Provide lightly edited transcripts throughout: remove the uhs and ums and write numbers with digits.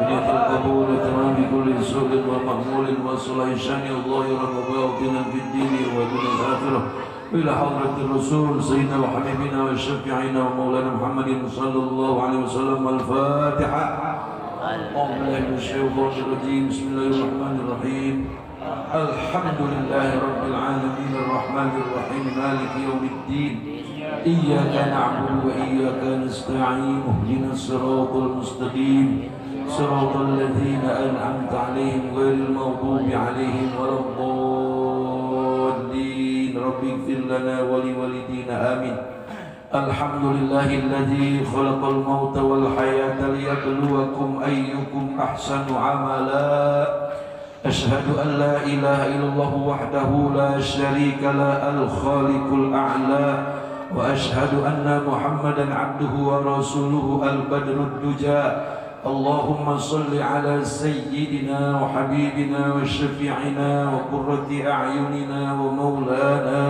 بنية القبول وتمام كل سوء ومأمول وصلاح شان الله رب باطنا في الدين ودنيا الآخرة إلى حضرة الرسول سيدنا وحبيبنا وشفيعنا ومولانا محمد صلى الله عليه وسلم. الفاتحة. أعوذ بالله من الشيطان الرجيم. بسم الله الرحمن الرحيم. الحمد لله رب العالمين الرحمن الرحيم مالك يوم الدين إياك نعبد وإياك نستعين اهدنا الصراط المستقيم صراط الذين أنعمت عليهم غير المغضوب عليهم ولا الضالين رب اغفر لنا ولوالدينا آمين. الحمد لله الذي خلق الموت والحياة ليبلوكم أيكم أحسن عملا. أشهد أن لا إله إلا الله وحده لا شريك له الخالق الأعلى وأشهد أن محمدا عبده ورسوله البدر الدجى. اللهم صل على سيدنا وحبيبنا وشفيعنا وقرة أعيننا ومولانا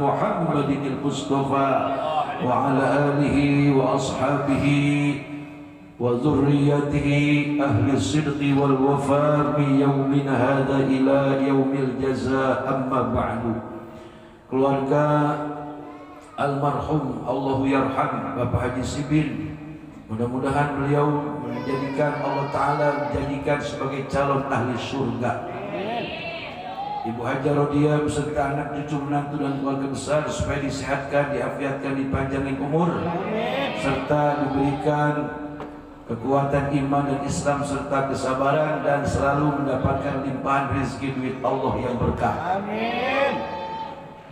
محمد المصطفى وعلى آله وأصحابه وذريته أهل الصدق والوفاء من يومنا هذا إلى يوم الجزاء. أما بعد. Keluarga almarhum Allahu yarham Bapak Haji Sibin, mudah-mudahan beliau menjadikan Allah Ta'ala menjadikan sebagai calon ahli surga. Ibu Haja Rodia beserta anak cucu menantu dan keluarga besar supaya disehatkan, diafiatkan, dipanjangin umur, serta diberikan kekuatan iman dan Islam serta kesabaran dan selalu mendapatkan limpahan rezeki duit Allah yang berkah. Amin.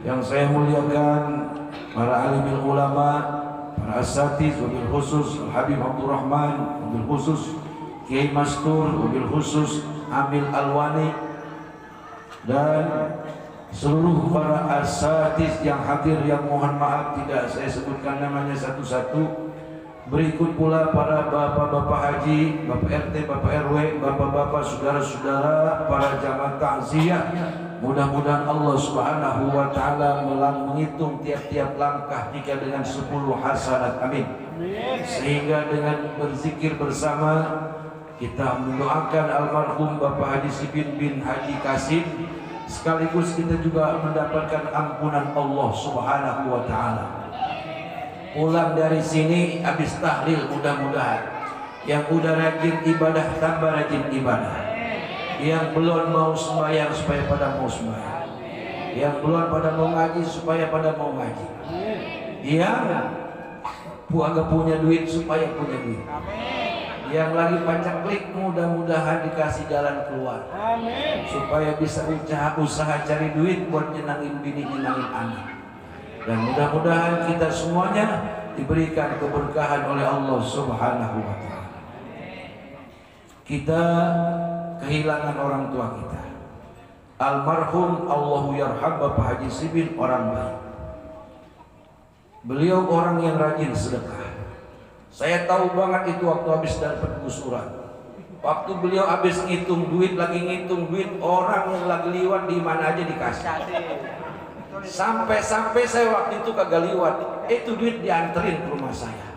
Yang saya muliakan para alimil ulama, para asatiz, wabil khusus Habib Abdul Rahman, wabil khusus Kiai Mastur, wabil khusus Amil Alwani, dan seluruh para asatiz yang hadir yang mohon maaf tidak saya sebutkan namanya satu-satu. Berikut pula para bapak-bapak haji, bapak RT, bapak RW, bapak-bapak, saudara-saudara, para jamaah takziah. Mudah-mudahan Allah Subhanahu wa Ta'ala menghitung tiap-tiap langkah jika dengan 10 hasanat. Amin. Sehingga dengan berzikir bersama kita mendoakan almarhum Bapak Haji Sibin bin Haji Kasim, sekaligus kita juga mendapatkan ampunan Allah Subhanahu wa Ta'ala. Pulang dari sini habis tahlil, mudah-mudahan yang udah rajin ibadah tambah rajin ibadah, yang belum mau sembahyang supaya pada mau sembahyang, yang belum pada mau ngaji supaya pada mau ngaji, yang agak punya duit supaya punya duit, yang lagi pancak klik mudah-mudahan dikasih jalan keluar, supaya bisa usaha cari duit buat nyenangin bini, nyenangin anak. Dan mudah-mudahan kita semuanya diberikan keberkahan oleh Allah Subhanahu wa Ta'ala. Kita kehilangan orang tua kita. Almarhum Allahu yarham Bapak Haji Sibin orang baik. Beliau orang yang rajin sedekah. Saya tahu banget itu waktu habis dapat gusuran. Waktu beliau habis ngitung duit, lagi ngitung duit, orang yang lagi liwat di mana aja dikasih. Sampai-sampai saya waktu itu kagak liwat, itu duit dianterin ke rumah saya.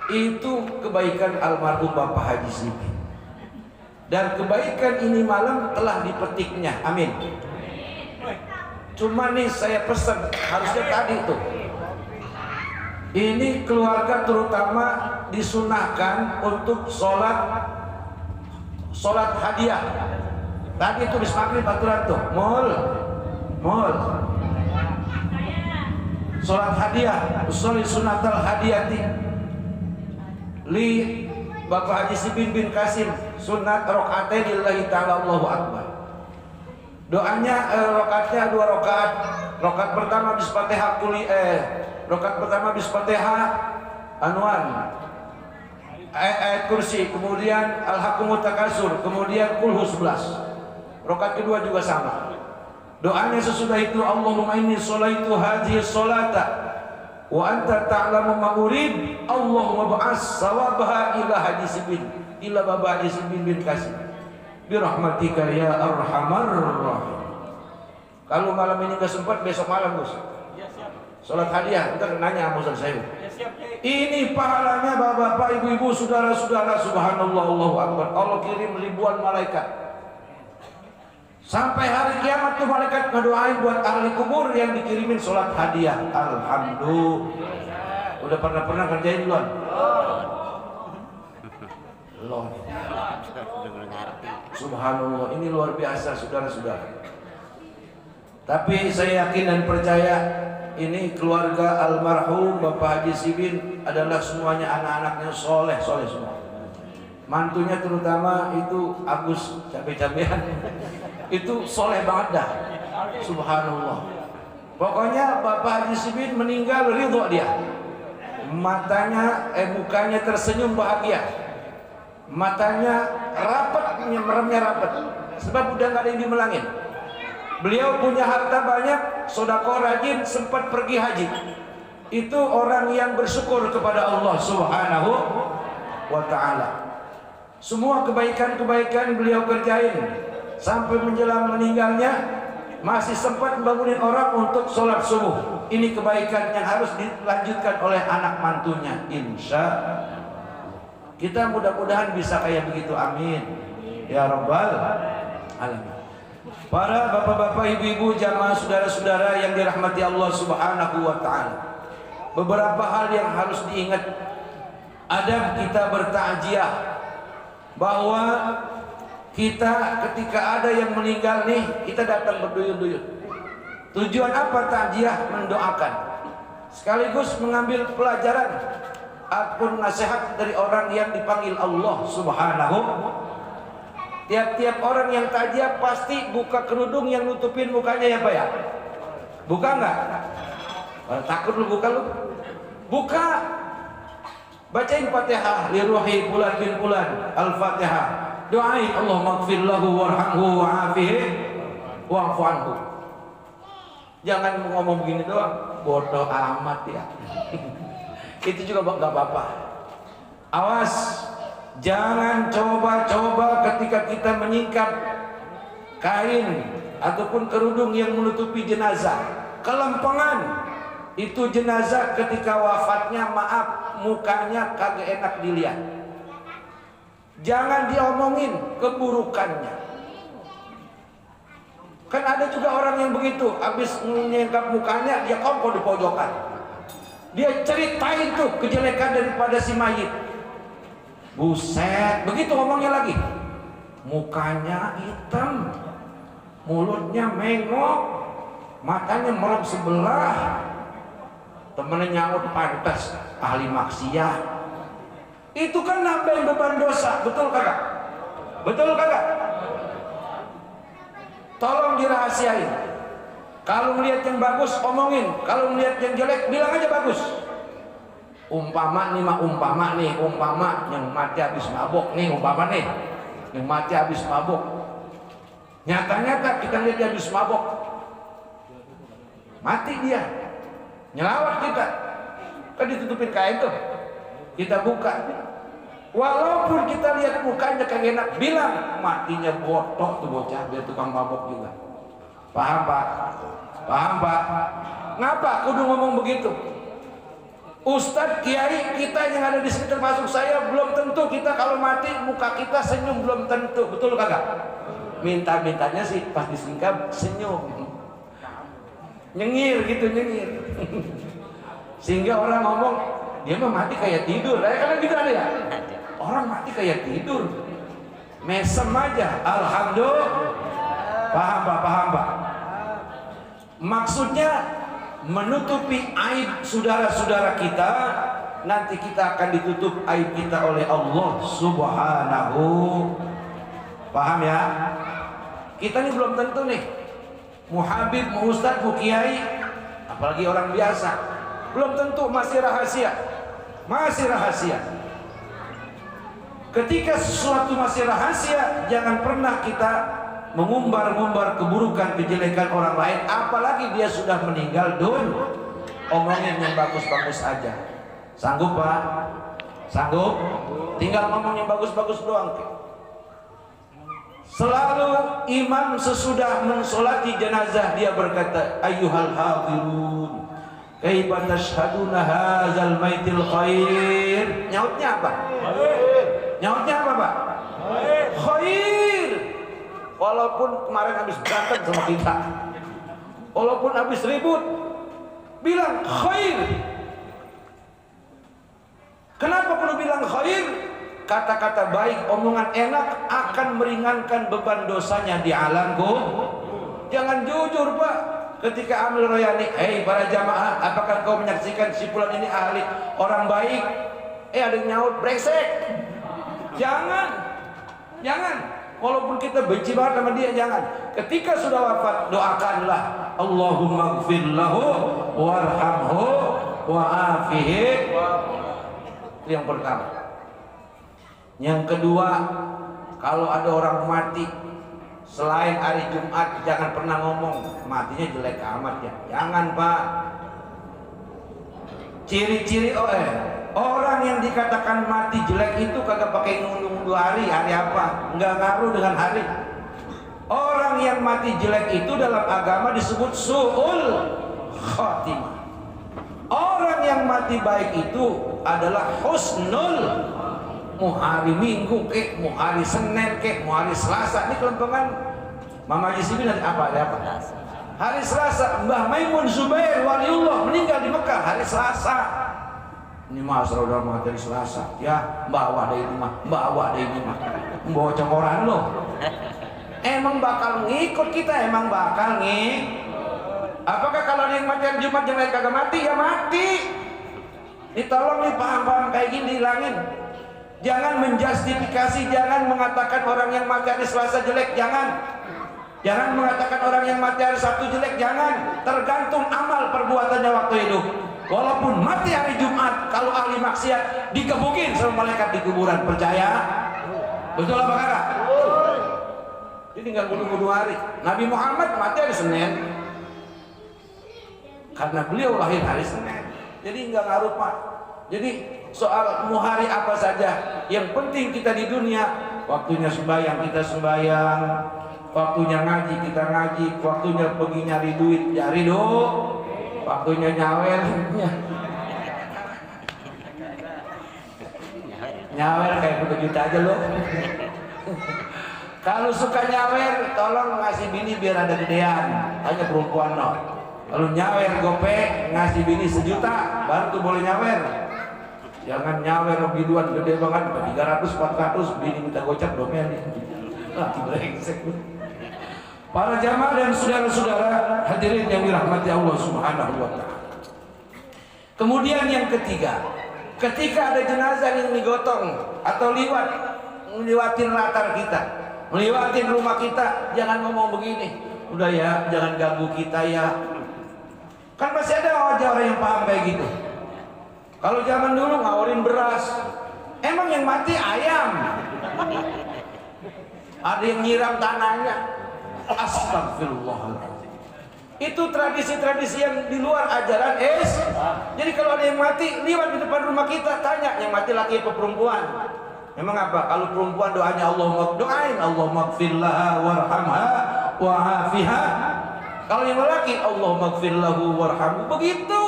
Itu kebaikan almarhum Bapak Haji Sibin. Dan kebaikan ini malam telah dipetiknya. Amin. Cuma nih saya pesan, harusnya tadi tuh. Ini keluarga terutama disunahkan untuk sholat hadiah. Tadi itu di maghrib aturan tuh, mall. Sholat hadiah, usolli sunatal hadiyati li Bapak Haji Sibin bin Kasim, sunat rokaatain lillahi ta'ala Allahu Akbar. Doanya rokaatnya 2 rokaat. Rokaat pertama bis Fatihah rokaat pertama bis Fatihah Anwan ayat kursi, kemudian Al-Hakumut Takasur, kemudian Qul Hu 11. Rokaat kedua juga sama. Doanya sesudah itu, Allahumma inni sholaitu hadhihi sholata wa anta ta'lamu ma urid, Allahumma ba'as sawabaha ila Haji Sibin, ila Bapak Haji Sibin bin Kasim bi rahmatika ya arhamar rahim. Kalau malam ini enggak sempat, besok malam Gus. Sholat hadiah, ntar nanya sama Ustaz saya. Ini pahalanya bapak-bapak, ibu-ibu, saudara-saudara, subhanallah, Allahu Akbar. Allah kirim ribuan malaikat. Sampai hari kiamat tuh malaikat ngedoain buat ahli kubur yang dikirimin sholat hadiah. Alhamdulillah. Udah pernah kerjain belum? Loh. Subhanallah, ini luar biasa saudara-saudara. Tapi saya yakin dan percaya ini keluarga almarhum Bapak Haji Sibin adalah semuanya anak-anaknya soleh semua. Mantunya terutama itu Agus cabe-cabean. Itu soleh banget dah. Subhanallah. Pokoknya Bapak Haji Sibin meninggal ridho dia. Mukanya tersenyum bahagia. Matanya rapat, meremnya rapat. Sebab udah gak ada yang dimelangin. Beliau punya harta banyak, sedekah rajin, sempat pergi haji. Itu orang yang bersyukur kepada Allah Subhanahu wa ta'ala. Semua kebaikan-kebaikan beliau kerjain. Sampai menjelang meninggalnya masih sempat membangunin orang untuk sholat subuh. Ini kebaikan yang harus dilanjutkan oleh anak mantunya. Insya Allah. Kita mudah-mudahan bisa kayak begitu, amin ya rabbal alamin. Para bapak-bapak, ibu-ibu, jamaah, saudara-saudara yang dirahmati Allah Subhanahu wa ta'ala, beberapa hal yang harus diingat. Adab kita bertakziah, bahwa kita ketika ada yang meninggal nih, kita datang berduyun-duyun. Tujuan apa takziah? Mendoakan, sekaligus mengambil pelajaran ataupun nasihat dari orang yang dipanggil Allah Subhanahu. Tiap-tiap orang yang takziah pasti buka kerudung yang nutupin mukanya, ya Pak ya? Buka nggak? Takut lu buka lu? Buka. Bacain Fatihah li ruhi fulan bin fulan, Al-Fatihah. Doain Allah maghfir lahu warhamhu wa'afihi wa'fu anhu. Jangan ngomong begini doang, bodoh amat ya. Itu juga nggak apa-apa. Awas, jangan coba-coba ketika kita menyingkap kain ataupun kerudung yang menutupi jenazah. Kelempengan itu jenazah ketika wafatnya, maaf, mukanya kagak enak dilihat. Jangan diomongin keburukannya. Kan ada juga orang yang begitu, habis menyingkap mukanya dia kongko di pojokan. Dia ceritain tuh kejelekan daripada si mayit. Buset, begitu ngomongnya lagi. Mukanya hitam, mulutnya mengok, matanya merem sebelah. Temennya nyaut, pantas ahli maksiat. Itu kan nambahin beban dosa, betul kagak? Betul kagak? Tolong dirahasiain. Kalau melihat yang bagus omongin, kalau melihat yang jelek bilang aja bagus. Umpama nih, umpama yang mati habis mabok nih, umpama nih yang mati habis mabok. Nyata-nyata kita lihat dia habis mabok, mati dia, nyelawat kita, kan ditutupin kain tuh, kita buka. Walaupun kita lihat mukanya kagak enak, bilang matinya botok tuh bocah, dia tukang mabok juga. Paham Pak? Paham Pak? Ngapa kudu ngomong begitu? Ustadz, kiai kita yang ada di sini termasuk saya, belum tentu kita kalau mati muka kita senyum, belum tentu, betul kagak? Minta-mintanya sih pas disingkap senyum, nyengir gitu, nyengir. Sehingga orang ngomong dia mah mati kayak tidur, kan gitu ada ya? Orang mati kayak tidur, mesem aja. Alhamdulillah. Paham Pak? Paham Pak? Maksudnya menutupi aib saudara-saudara kita, nanti kita akan ditutup aib kita oleh Allah Subhanahu. Paham ya? Kita ini belum tentu nih muhabib, mu ustad, mu kiai, apalagi orang biasa, belum tentu, masih rahasia. Masih rahasia. Ketika sesuatu masih rahasia, jangan pernah kita mengumbar-ngumbar keburukan, kejelekan orang lain, apalagi dia sudah meninggal. Omongin yang bagus-bagus aja. Sanggup Pak? Sanggup? Tinggal ngomong yang bagus-bagus doang. Selalu imam sesudah mensolati jenazah dia berkata, ayyuhal hadirun Kaifa tashhaduna hadzal maitil khair? Nyautnya apa? Khair. Nyautnya apa, Pak? Khair. Khair. Walaupun kemarin habis berantem sama kita, walaupun habis ribut, bilang khair. Kenapa perlu bilang khair? Kata-kata baik, omongan enak akan meringankan beban dosanya di alam kubur. Jangan jujur, Pak. Ketika Amil Royani, hei para jamaah, apakah kau menyaksikan si fulan ini ahli orang baik? Ada yang nyaut, brengsek. Jangan. Walaupun kita benci banget sama dia, jangan. Ketika sudah wafat, doakanlah, Allahumma gfir lahu warhamhu wa'afihi. Itu yang pertama. Yang kedua, kalau ada orang mati selain hari Jumat, jangan pernah ngomong matinya jelek amat ya. Jangan, Pak. Ciri-ciri orang yang dikatakan mati jelek itu kagak pakai ngunduh-ngunduh hari apa, nggak ngaruh dengan hari. Orang yang mati jelek itu dalam agama disebut su'ul khatimah. Orang yang mati baik itu adalah husnul, mau hari Minggu mau hari Senin mau hari Selasa. Ini kelempengan Mama Haji Sibil nanti apa? Hari Selasa Mbah Maimun Zubair waliullah meninggal di Mekah hari Selasa. Ini mah saudara mah dari Selasa ya, bawa dari rumah, bawa dari rumah, bawa cokoran loh. Emang bakal ngikut kita, emang bakal Apakah kalau ada yang mati hari Jumat yang lain kagak mati? Ya mati. Ditolong nih paham-paham kayak gini dihilangin. Jangan menjustifikasi, jangan mengatakan orang yang mati hari Selasa jelek, jangan. Jangan mengatakan orang yang mati hari Sabtu jelek, jangan. Tergantung amal perbuatannya waktu itu. Walaupun mati hari Jumat, kalau ahli maksiat dikebukin sama malaikat di kuburan, percaya? Betul apa kagak? Jadi nggak bunuh-bunuh hari. Nabi Muhammad mati hari Senin, karena beliau lahir hari Senin. Jadi nggak ngaruh, Pak. Jadi soal mau hari apa saja, yang penting kita di dunia, waktunya sembahyang kita sembahyang, waktunya ngaji kita ngaji, waktunya pergi nyari duit cari waktunya nyawer kayak begitu aja loh. Kalau suka nyawer, tolong ngasih bini biar ada gedean, hanya perempuan no. Kalau nyawer gope ngasih bini 1 juta baru tuh boleh nyawer. Jangan nyawer biduan gede banget 300-400 bini minta gocap domel nih. Brengsek. Para jamaah dan saudara-saudara hadirin yang dirahmati Allah Subhanahu wa taala. Kemudian yang ketiga, ketika ada jenazah yang digotong atau meliwatin latar kita, meliwatin rumah kita, jangan ngomong begini, udah ya, jangan ganggu kita ya. Kan masih ada orang yang paham kayak gitu. Kalau zaman dulu ngawarin beras, emang yang mati ayam. Ada yang nyiram tanahnya. Astagfirullahaladzim. Itu tradisi-tradisi yang di luar ajaran Jadi kalau ada yang mati lewat di depan rumah kita, tanya yang mati laki apa perempuan. Memang apa? Kalau perempuan doanya doain Allahumma gfirlaha warhamha wa'afiha. Kalau yang laki Allahumma gfirlahu warhamhu. Begitu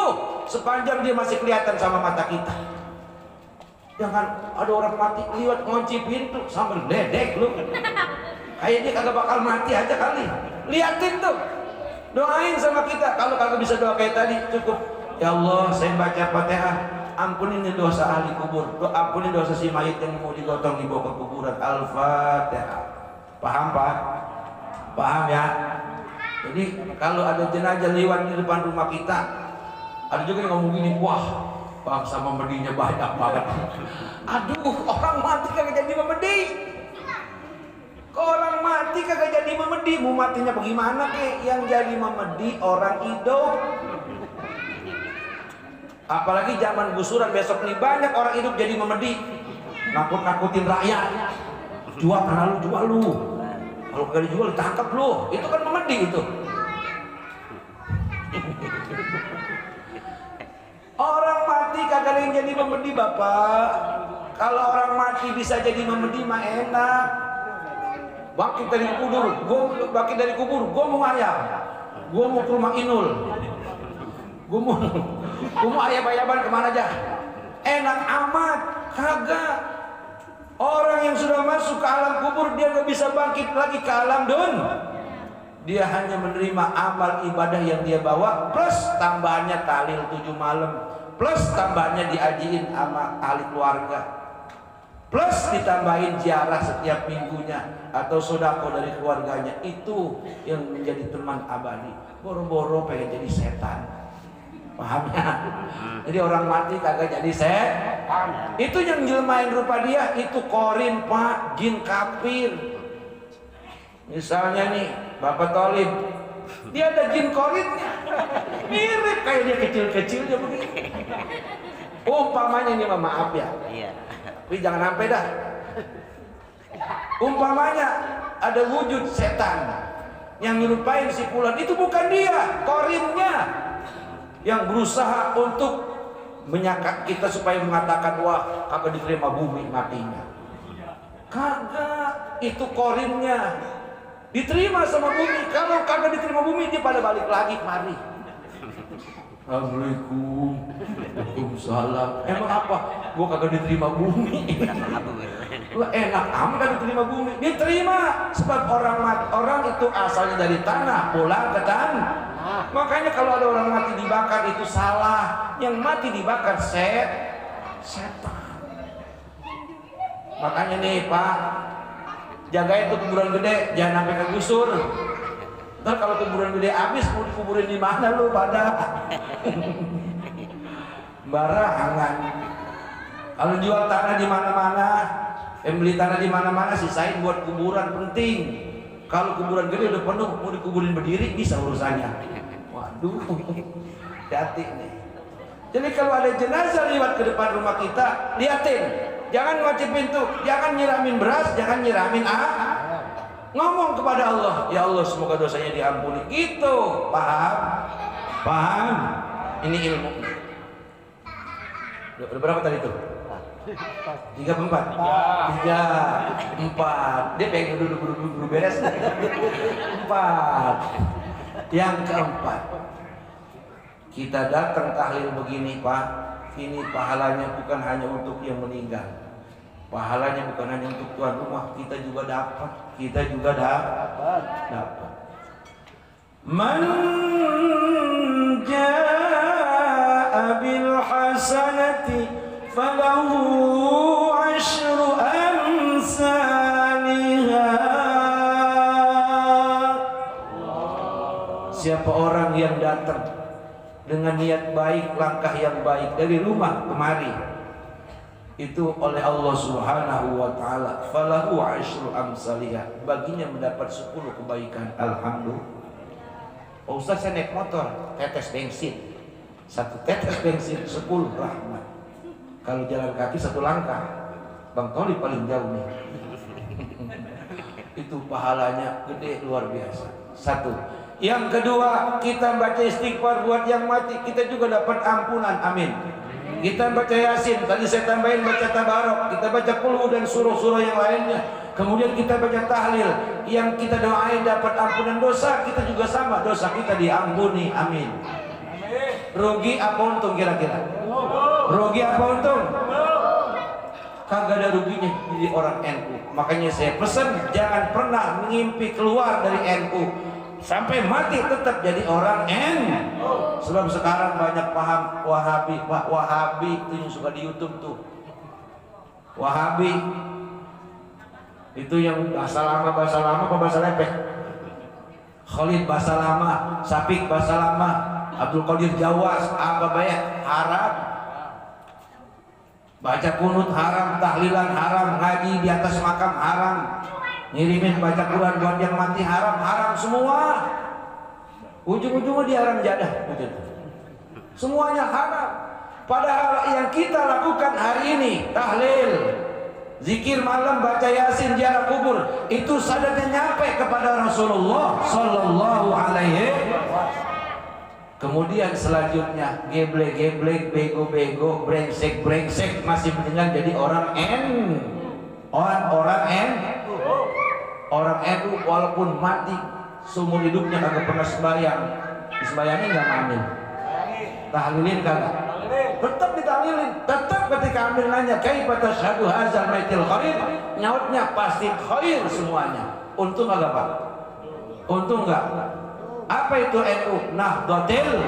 sepanjang dia masih kelihatan sama mata kita. Jangan ada orang mati lewat ngunci pintu sambil dedek lu. Kayak dia kagak bakal mati aja kali. Liatin tuh. Doain sama kita. Kalau kagak bisa doa kayak tadi, cukup ya Allah, saya baca Fatihah, ampunin dosa ahli kubur, ampunin dosa si mayit yang mau digotong dibawa ke kuburan. Al-Fatihah. Paham, Pak? Paham ya? Jadi kalau ada jenazah lewat di depan rumah kita, ada juga yang ngomong gini, wah, bangsa memedinya banyak banget. Aduh, orang mati kagak jadi memedi. Orang mati kagak jadi memedi, mau matinya bagaimana kek? Yang jadi memedi orang hidup. Apalagi zaman gusuran besok nih, banyak orang hidup jadi memedi, nakut-nakutin rakyat. Jual karena lu, jual lu. Kalau kagak dijual ditangkap lu. Itu kan memedi itu. Orang mati kagak yang jadi memedi, Bapak. Kalau orang mati bisa jadi memedi mah enak. Bangkit dari kubur, gue mau ayam, gue mau ke rumah Inul, gue mau Kumu ayab-ayaban kemana aja? Enak amat, kagak. Orang yang sudah masuk ke alam kubur dia gak bisa bangkit lagi ke alam dia hanya menerima amal ibadah yang dia bawa plus tambahannya tahlil 7 malam plus tambahannya diajiin sama ahli keluarga plus ditambahin ziarah setiap minggunya atau sodako dari keluarganya. Itu yang menjadi teman abadi. Boro-boro pengen jadi setan, pahamnya? Jadi orang mati kagak jadi setan. Itu yang jelmain rupa dia itu korin pak, jin kafir. Misalnya nih Bapak Tolib, dia ada jin korinnya, mirip kayak dia kecil-kecilnya begini. Umpamanya ini maaf ya, tapi jangan sampai dah. Umpamanya ada wujud setan yang nyerupain si Fulan, itu bukan dia, korinnya yang berusaha untuk menyakat kita supaya mengatakan wah kagak diterima bumi matinya. Kagak, itu korinnya diterima sama bumi. Kalau kagak diterima bumi dia pada balik lagi kemari. Assalamualaikum, waalaikumsalam. Emang apa? Gua kagak diterima bumi. Gua enak amat kagak diterima bumi. Diterima sebab orang itu asalnya dari tanah, pulang ke tanah. Makanya kalau ada orang mati dibakar itu salah. Yang mati dibakar setan. Makanya nih Pak, jagain tuh kuburan gede, jangan sampai kegusur. Ntar kalau kuburan gede habis mau dikuburin di mana lu pada? Barangan. Kalau jual tanah di mana-mana, beli tanah di mana-mana sisain buat kuburan penting. Kalau kuburan gede udah penuh, mau dikuburin berdiri bisa urusannya. Waduh, hati nih. Jadi kalau ada jenazah lewat ke depan rumah kita, liatin. Jangan ngunci pintu, jangan nyiramin beras, jangan nyiramin ngomong kepada Allah, ya Allah semoga dosanya diampuni. Gitu, paham? Paham? Ini ilmu. Udah berapa tadi tuh? 3 4? 3 4. Dia pengen duduk beres. 4. Yang keempat, kita datang tahlil begini Pak, ini pahalanya bukan hanya untuk yang meninggal. Pahalanya bukan hanya untuk tuan rumah, kita juga dapat. Kita juga dapat. Man jaa bil hasanati falahu asyru amsalihha. Siapa orang yang datang dengan niat baik, langkah yang baik dari rumah kemari, itu oleh Allah Subhanahu wa taala falahu asyru amsalihha, baginya mendapat 10 kebaikan. Alhamdulillah. Oh, Ustaz saya naik motor, tetes bensin. 1 tetes bensin 10 rahmat. Kalau jalan kaki 1 langkah. Bang Toli paling jauh nih. Itu pahalanya gede luar biasa. 1. Yang kedua, kita baca istighfar buat yang mati, kita juga dapat ampunan. Amin. Kita baca Yasin, tadi saya tambahin baca Tabarok, kita baca Qul dan surah-surah yang lainnya. Kemudian kita baca tahlil, yang kita doain dapat ampunan dosa, kita juga sama, dosa kita diampuni. Amin. Rugi apa untung kira-kira? Rugi apa untung? Kagak ada ruginya jadi orang NU. Makanya saya pesan jangan pernah mengimpi keluar dari NU. Sampai mati tetap jadi orang NU. Sebab sekarang banyak paham Wahabi. Pak Wahabi itu yang suka di YouTube tuh. Wahabi itu yang bahasa lama apa bahasa lepek? Khalid bahasa lama, Sapik bahasa lama, Abdul Qadir Jawas apa banyak haram. Baca kunut haram, tahlilan haram, ngaji di atas makam haram. Ngirimin baca Quran buat yang mati haram semua. Ujung-ujungnya dia haram jadah. Semuanya haram. Padahal yang kita lakukan hari ini tahlil, zikir malam, baca Yasin, ziarah kubur, itu sadarnya nyampe kepada Rasulullah sallallahu alaihi. Kemudian selanjutnya geblek-geblek, bego-bego, brengsek-brengsek masih mendengar jadi orang Orang NU walaupun mati seumur hidupnya kagak pernah sembahyang, disembayangin nggak amin. Tahlilin kagak? Tetap ditahlilin. Tetap ketika ambil nanya kaifa tasyhadu hadzal maitil khair, nyautnya pasti khair semuanya. Untung agak Pak? Untung enggak? Apa itu NU? Nahdlatul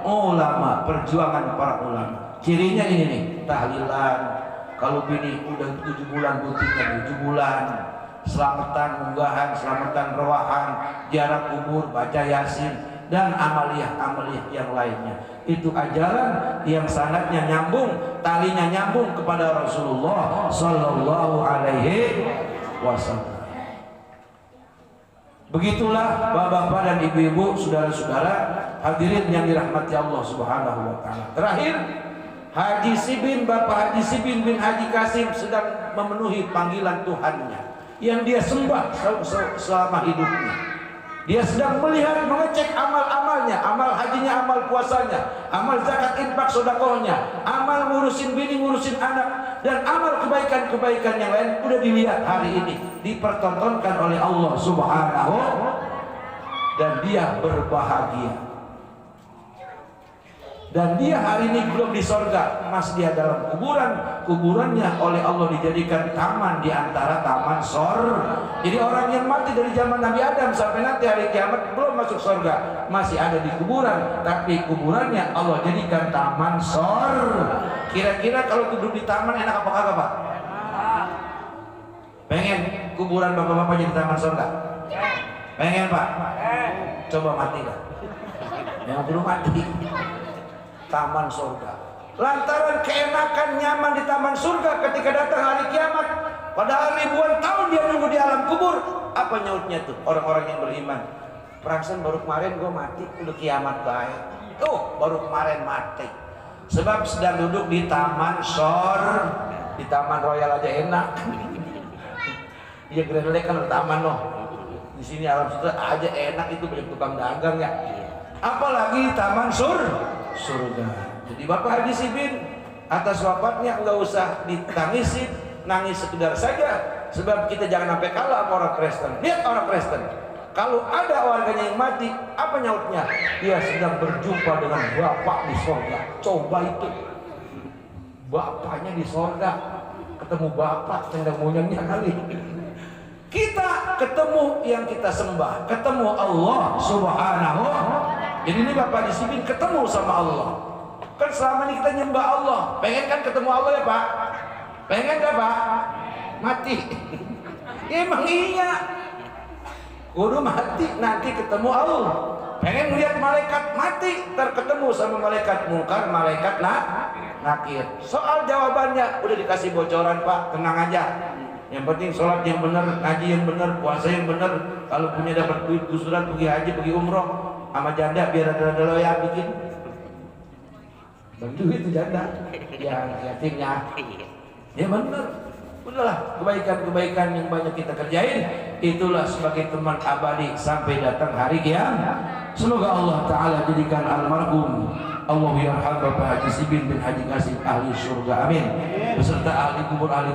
Ulama, perjuangan para ulama. Cirinya ini nih, tahlilan. Kalau bini udah 7 bulan butiknya 7 bulan. Selamatan munggahan, selamatan rewahan, ziarah kubur, baca yasin, dan amaliyah-amaliyah yang lainnya. Itu ajaran yang sanadnya nyambung, talinya nyambung kepada Rasulullah Sallallahu Alaihi Wasallam. Begitulah bapak-bapak dan ibu-ibu, saudara-saudara hadirin yang dirahmati Allah Subhanahu wa taala. Terakhir, Haji Sibin, Bapak Haji Sibin bin Haji Kasim sedang memenuhi panggilan Tuhannya yang dia sembah selama hidupnya. Dia sedang melihat, mengecek amal-amalnya, amal hajinya, amal puasanya, amal zakat infak sedekahnya, amal ngurusin bini, ngurusin anak, dan amal kebaikan-kebaikan yang lain udah dilihat hari ini, dipertontonkan oleh Allah Subhanahu, dan dia berbahagia. Dan dia hari ini belum di sorga, mas dia dalam kuburan. Kuburannya oleh Allah dijadikan taman di antara taman sorga. Jadi orang yang mati dari zaman Nabi Adam sampai nanti hari kiamat belum masuk sorga, masih ada di kuburan, tapi kuburannya Allah jadikan taman sorga. Kira-kira kalau duduk di taman enak apa kagak Pak? Pengen kuburan bapak-bapak jadi taman sorga? Pengen Pak? Coba mati dah. Yang belum mati. Taman surga. Lantaran keenakan nyaman di taman surga ketika datang hari kiamat, padahal ribuan tahun dia nunggu di alam kubur. Apa nyautnya tuh orang-orang yang beriman? Perasaan baru kemarin gue mati, udah kiamat baik. Tuh baru kemarin mati. Sebab sedang duduk di taman di taman royal aja enak. Iya keren kan taman loh. Di sini alam surga aja enak, itu banyak tukang dagang ya. Apalagi taman surga. Jadi Bapak Haji Sibin atas wafatnya nggak usah ditangisin, nangis sekedar saja, sebab kita jangan sampai kalah sama orang Kristen. Lihat orang Kristen, kalau ada warganya yang mati, apa nyautnya? Dia sedang berjumpa dengan Bapak di sorga. Coba itu, Bapaknya di sorga, ketemu Bapak tendang monyangnya kali. Kita ketemu yang kita sembah, ketemu Allah Subhanahu. Jadi ini Bapak Haji Sibin ketemu sama Allah. Kan selama ini kita nyembah Allah. Pengen kan ketemu Allah ya Pak? Pengen gak Pak? Mati. Emang iya. Kudu mati nanti ketemu Allah. Pengen melihat malaikat mati, terketemu sama malaikat mungkar, malaikat nakir. Soal jawabannya udah dikasih bocoran Pak, tenang aja. Yang penting sholat yang benar, ngaji yang benar, puasa yang benar. Kalau punya dapat duit gusuran, pergi haji, pergi umroh sama janda biar ada loya bikin. Bagi duit itu janda yang yatimnya. Ya benar. Udahlah, kebaikan-kebaikan yang banyak kita kerjain, itulah sebagai teman abadi sampai datang hari kiamat. Semoga Allah Ta'ala jadikan almarhum Allah yarham Bapak Haji Sibin bin Haji Kasim ahli surga, amin. Beserta ahli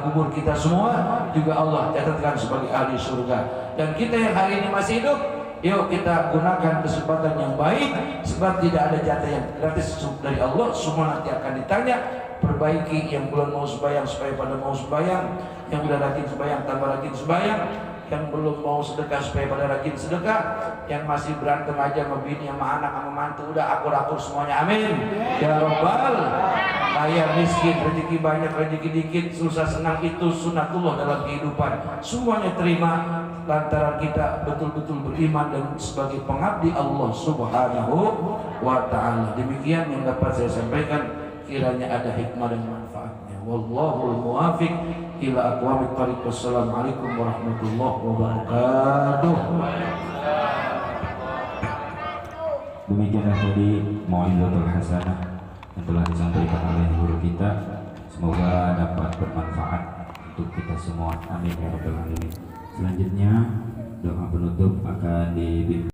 kubur kita semua juga Allah catatkan sebagai ahli surga. Dan kita yang hari ini masih hidup, yuk kita gunakan kesempatan yang baik, sebab tidak ada jatah yang gratis dari Allah. Semua nanti akan ditanya. Perbaiki yang belum mau sembahyang supaya pada mau sembahyang, yang udah rajin sembahyang tambah rajin sembahyang, yang belum mau sedekah supaya pada rajin sedekah, yang masih berantem aja sama bini, sama anak, sama mantu, udah akur-akur semuanya, amin ya robbal. Kaya miskin, rezeki banyak, rezeki dikit, susah senang, itu sunatullah dalam kehidupan. Semuanya terima lantaran kita betul-betul beriman dan sebagai pengabdi Allah Subhanahu wa Ta'ala. Demikian yang dapat saya sampaikan, kiranya ada hikmah dan manfaatnya. Wallahul muwafiq ila aqwamit thariq. Wassalamualaikum warahmatullahi wabarakatuh. Demikianlah tadi mau'izatul hasanah yang telah disampaikan oleh guru kita. Semoga dapat bermanfaat untuk kita semua. Amin ya rabbal alamin. Selanjutnya doa penutup akan dibimbing